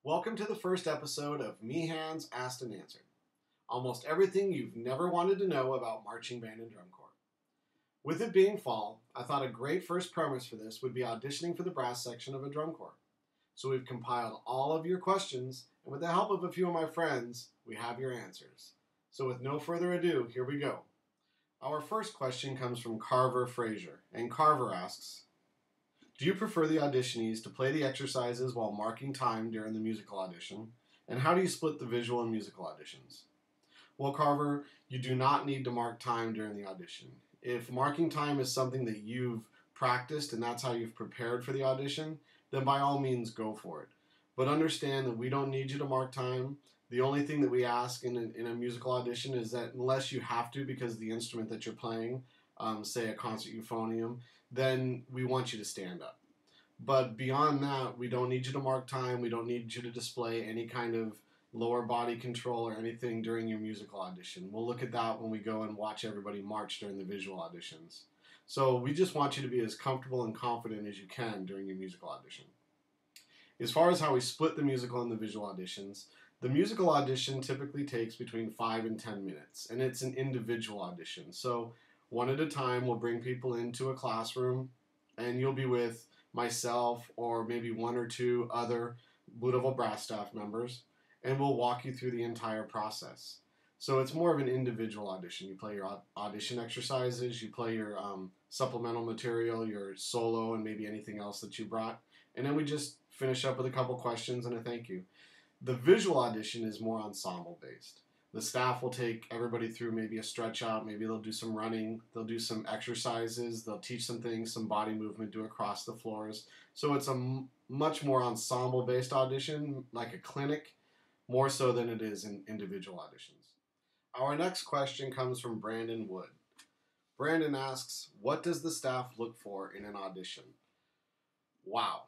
Welcome to the first episode of Meehan's Asked and Answered. Almost everything you've never wanted to know about marching band and drum corps. With it being fall, I thought a great first premise for this would be auditioning for the brass section of a drum corps. So we've compiled all of your questions, and with the help of a few of my friends, we have your answers. So with no further ado, here we go. Our first question comes from Carver Frazier, and Carver asks, do you prefer the auditionees to play the exercises while marking time during the musical audition? And how do you split the visual and musical auditions? Well, Carver, you do not need to mark time during the audition. If marking time is something that you've practiced and that's how you've prepared for the audition, then by all means go for it. But understand that we don't need you to mark time. The only thing that we ask in a musical audition is that unless you have to because of the instrument that you're playing, say a concert euphonium, then we want you to stand up. But beyond that, we don't need you to mark time. We don't need you to display any kind of lower body control or anything during your musical audition. We'll look at that when we go and watch everybody march during the visual auditions. So we just want you to be as comfortable and confident as you can during your musical audition. As far as how we split the musical and the visual auditions, the musical audition typically takes between 5 and 10 minutes, and it's an individual audition. So one at a time, we'll bring people into a classroom, and you'll be with myself or maybe one or two other Blue Devil brass staff members, and we'll walk you through the entire process. So it's more of an individual audition. You play your audition exercises, you play your supplemental material, your solo, and maybe anything else that you brought, and then we just finish up with a couple questions and a thank you. The visual audition is more ensemble based. The staff will take everybody through maybe a stretch out, maybe they'll do some running, they'll do some exercises, they'll teach some things, some body movement, do across the floors. So it's a much more ensemble-based audition, like a clinic, more so than it is in individual auditions. Our next question comes from Brandon Wood. Brandon asks, what does the staff look for in an audition? Wow.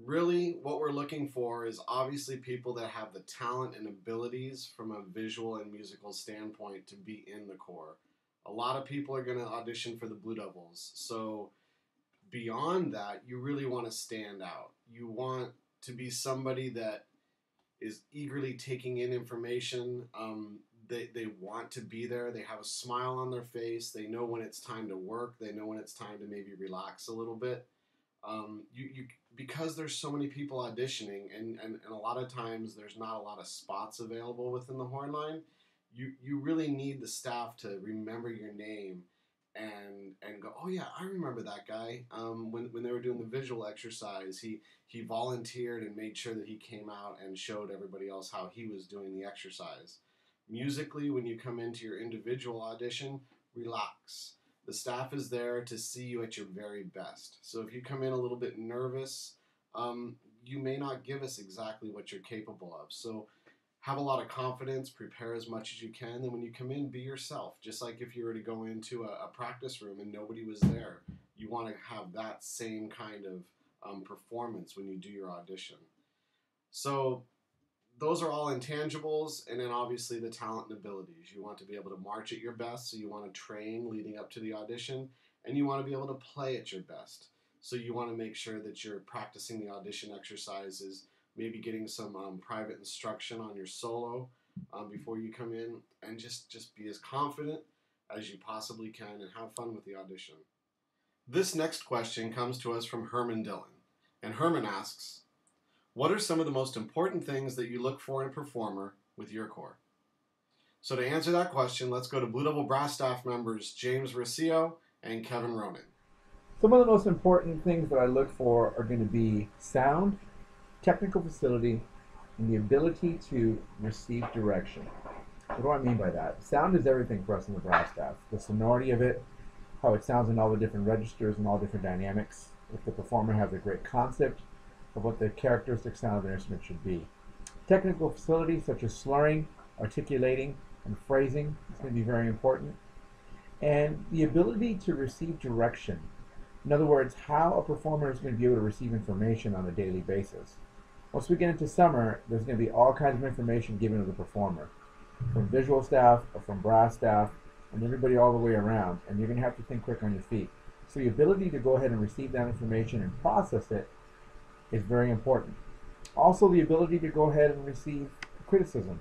Really, what we're looking for is obviously people that have the talent and abilities from a visual and musical standpoint to be in the corps. A lot of people are going to audition for the Blue Devils. So beyond that, you really want to stand out. You want to be somebody that is eagerly taking in information. They want to be there. They have a smile on their face. They know when it's time to work. They know when it's time to maybe relax a little bit. Because there's so many people auditioning and a lot of times there's not a lot of spots available within the horn line, you really need the staff to remember your name and go, oh yeah, I remember that guy. When they were doing the visual exercise, he volunteered and made sure that he came out and showed everybody else how he was doing the exercise. Musically, when you come into your individual audition, relax. The staff is there to see you at your very best. So if you come in a little bit nervous, you may not give us exactly what you're capable of. So have a lot of confidence, prepare as much as you can, and when you come in, be yourself. Just like if you were to go into a practice room and nobody was there, you want to have that same kind of performance when you do your audition. So those are all intangibles, and then obviously the talent and abilities. You want to be able to march at your best, so you want to train leading up to the audition, and you want to be able to play at your best. So you want to make sure that you're practicing the audition exercises, maybe getting some private instruction on your solo before you come in, and just be as confident as you possibly can and have fun with the audition. This next question comes to us from Herman Dillon, and Herman asks, what are some of the most important things that you look for in a performer with your corps? So to answer that question, let's go to Blue Devil brass staff members James Rocio and Kevin Ronan. Some of the most important things that I look for are going to be sound, technical facility, and the ability to receive direction. What do I mean by that? Sound is everything for us in the brass staff. The sonority of it, how it sounds in all the different registers and all different dynamics. If the performer has a great concept of what the characteristic sound of the instrument should be. Technical facilities such as slurring, articulating, and phrasing is going to be very important. And the ability to receive direction. In other words, how a performer is going to be able to receive information on a daily basis. Once we get into summer, there's going to be all kinds of information given to the performer, from visual staff or from brass staff and everybody all the way around, and you're going to have to think quick on your feet. So the ability to go ahead and receive that information and process it is very important. Also, the ability to go ahead and receive criticism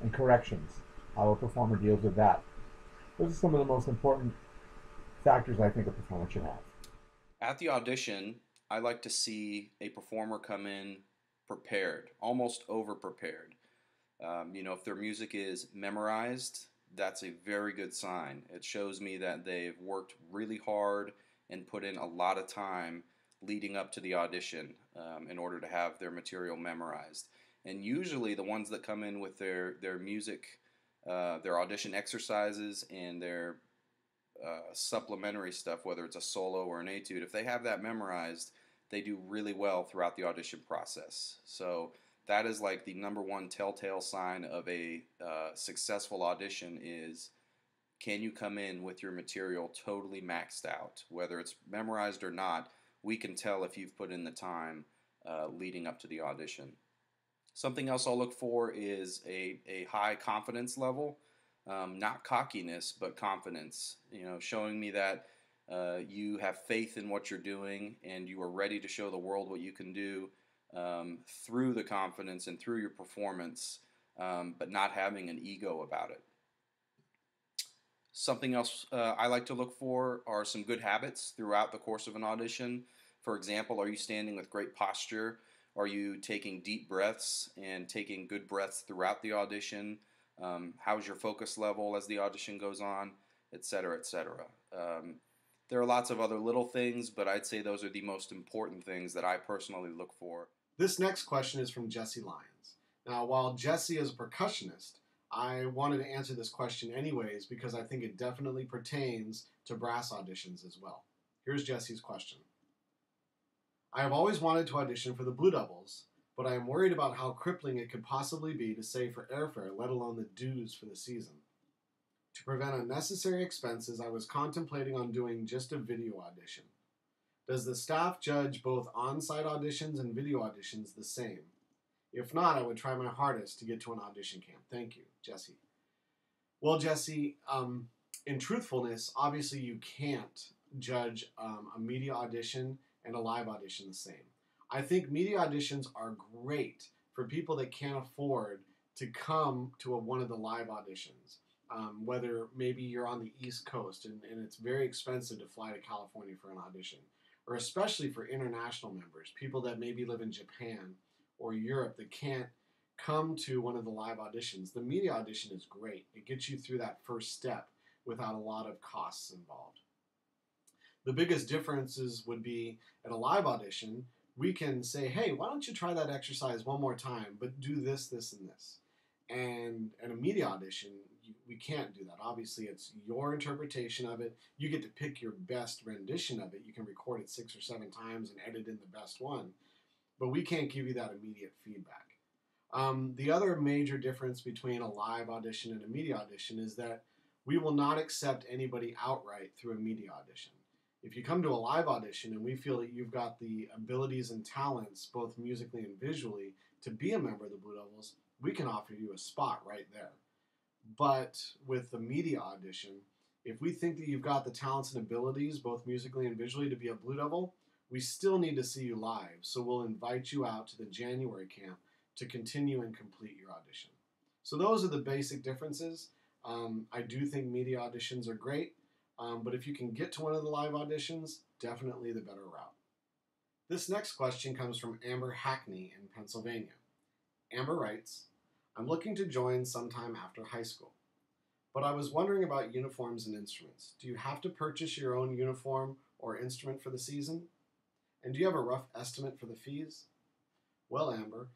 and corrections, how a performer deals with that. Those are some of the most important factors I think a performer should have. At the audition, I like to see a performer come in prepared, almost over prepared. If their music is memorized, that's a very good sign. It shows me that they've worked really hard and put in a lot of time leading up to the audition in order to have their material memorized. And usually, the ones that come in with their music, their audition exercises, and their supplementary stuff, whether it's a solo or an etude, if they have that memorized, they do really well throughout the audition process. So that is like the number one telltale sign of a successful audition is, can you come in with your material totally maxed out? Whether it's memorized or not, we can tell if you've put in the time leading up to the audition. Something else I'll look for is a high confidence level, not cockiness, but confidence. Showing me that you have faith in what you're doing and you are ready to show the world what you can do through the confidence and through your performance, but not having an ego about it. Something else I like to look for are some good habits throughout the course of an audition. For example, are you standing with great posture? Are you taking deep breaths and taking good breaths throughout the audition? How's your focus level as the audition goes on, et cetera, et cetera. There are lots of other little things, but I'd say those are the most important things that I personally look for. This next question is from Jesse Lyons. Now, while Jesse is a percussionist, I wanted to answer this question anyways because I think it definitely pertains to brass auditions as well. Here's Jesse's question. I have always wanted to audition for the Blue Devils, but I am worried about how crippling it could possibly be to save for airfare, let alone the dues for the season. To prevent unnecessary expenses, I was contemplating on doing just a video audition. Does the staff judge both on-site auditions and video auditions the same? If not, I would try my hardest to get to an audition camp. Thank you, Jesse. Well, Jesse, in truthfulness, obviously you can't judge a media audition and a live audition the same. I think media auditions are great for people that can't afford to come to one of the live auditions. Whether maybe you're on the East Coast and it's very expensive to fly to California for an audition, or especially for international members, people that maybe live in Japan or Europe that can't come to one of the live auditions. The media audition is great. It gets you through that first step without a lot of costs involved. The biggest differences would be at a live audition, we can say, hey, why don't you try that exercise one more time, but do this, this, and this. And at a media audition, we can't do that. Obviously, it's your interpretation of it. You get to pick your best rendition of it. You can record it 6 or 7 times and edit in the best one. But we can't give you that immediate feedback. The other major difference between a live audition and a media audition is that we will not accept anybody outright through a media audition. If you come to a live audition and we feel that you've got the abilities and talents, both musically and visually, to be a member of the Blue Devils, we can offer you a spot right there. But with the media audition, if we think that you've got the talents and abilities, both musically and visually, to be a Blue Devil, we still need to see you live. So we'll invite you out to the January camp to continue and complete your audition. So those are the basic differences. I do think media auditions are great, but if you can get to one of the live auditions, definitely the better route. This next question comes from Amber Hackney in Pennsylvania. Amber writes, I'm looking to join sometime after high school, but I was wondering about uniforms and instruments. Do you have to purchase your own uniform or instrument for the season? And do you have a rough estimate for the fees? Well, Amber,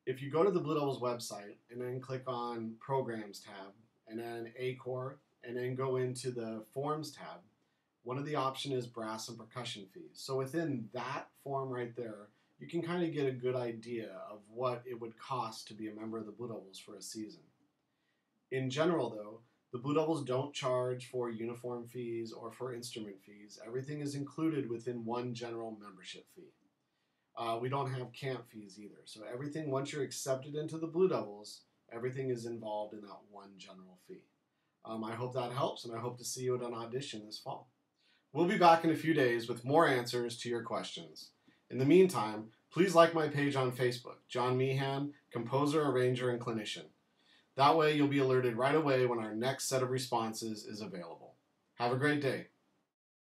if you go to the Blue Devils website and then click on Programs tab and then ACOR and then go into the Forms tab, one of the options is brass and percussion fees. So within that form right there, you can kind of get a good idea of what it would cost to be a member of the Blue Devils for a season. In general, though, the Blue Devils don't charge for uniform fees or for instrument fees. Everything is included within one general membership fee. We don't have camp fees either. So everything, once you're accepted into the Blue Devils, everything is involved in that one general fee. I hope that helps, and I hope to see you at an audition this fall. We'll be back in a few days with more answers to your questions. In the meantime, Please like my page on Facebook, John Meehan, composer, arranger, and clinician. That way you'll be alerted right away when our next set of responses is available. Have a great day.